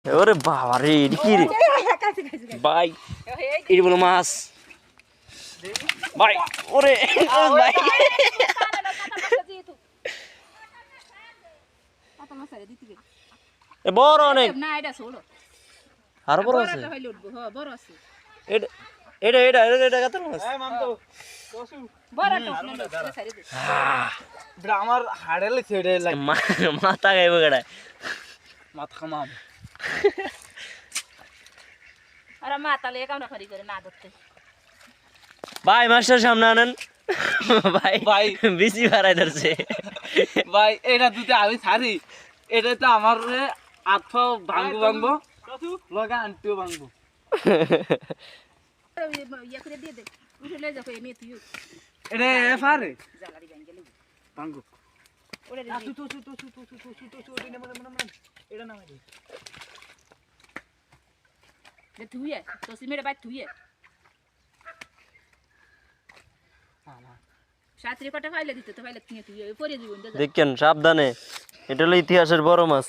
ওরে বাবা রে এটা কি রে ভাই এটা বলো মাছ ভাই ওরে ভাই বড় অনেক আর বড় আছে এটা এটা এটা এটা কত মাছ আমার হাড়েলে ছেড়ে লাগে মাথা গাইব গড়ায় মাথা খামাম আরে মাতালে কাউনা খরি করে না ধরতে ভাই মাস্টার সামনে আনেন ভাই ভাই বেশি বাড়াই ধরছে ভাই এটা দুটো আমি ছাড়ি এটা তো আমার আত্ম ভাঙবো লগা আনটিও ভাঙবো ইয়া করে দিয়ে দে উঠলে যাও এমনি তুই এটা পারে জালারি গাঙ্গেলে ভাঙবো ওরে রে এটা না দে তুই তো সিমেরে বাই তুই সাতরি কটা ফাইলে দিতে তো ফাইলে তুই পরে জীবন দে দেখেন সাবধানে এটা হলো ইতিহাসের বড় মাছ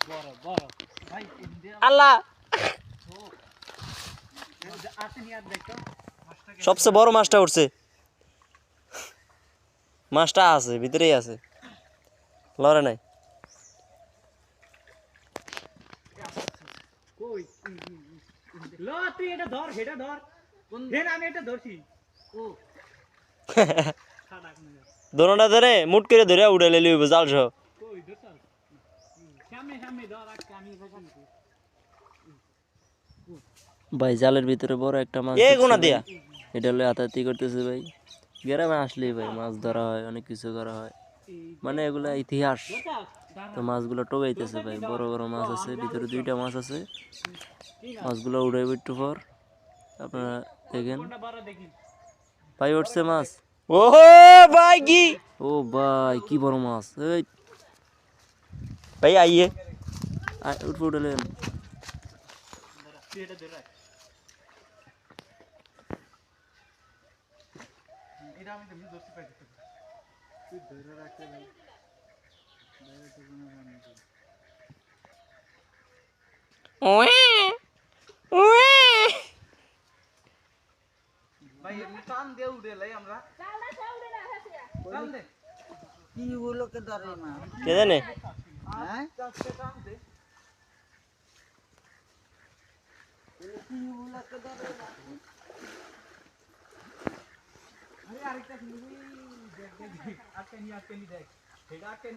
বড় বড় ভাই আল্লাহ সবচেয়ে বড় মাছটা উঠছে মাছটা আছে ভিতরেই আছে লড়ে নাই কই ল তুই এটা ধর এটা ধর দেন আমি এটা ধরছি ও দোনোটা ধরে মুট করে ধরে উড়ে লেলি জাল সহ কই ধরছ সামনে সামনে ধর আজকে আমি দেখাচ্ছি ভাই জালের ভিতরে বড় একটা মাছ এ গোনা দিয়া এটা হলো আতাতি করতেছে ভাই গ্রামে আসলেই ভাই মাছ ধরা হয় অনেক কিছু করা হয় মানে এগুলা ইতিহাস তো মাছগুলো টোকাইতেছে ভাই বড় বড় মাছ আছে ভিতরে দুইটা মাছ আছে মাছগুলো উড়াইব একটু পর আপনারা দেখেন ভাই উঠছে মাছ ও ভাই কি ও ভাই কি বড় মাছ এই ভাই আইয়ে উঠে উঠলেন এটা ধরে এটা আমি তুমি ধরতে পারি তুই ধরে রাখতে ভাই বাইরে তো কোনো জানি না ওয়ে ওয়ে ভাই এমনি টান দিয়ে উড়ে লাই আমরা চালটা চাউড়ে না হাসিয়া টান দে কি গুলোকে ধরে মা কে জানে হ্যাঁ চাপতে টান দে কি গুলোকে ধরে মা আরে আরেকটা দেখ দেখ আটকে নি দেখ এটা আটকে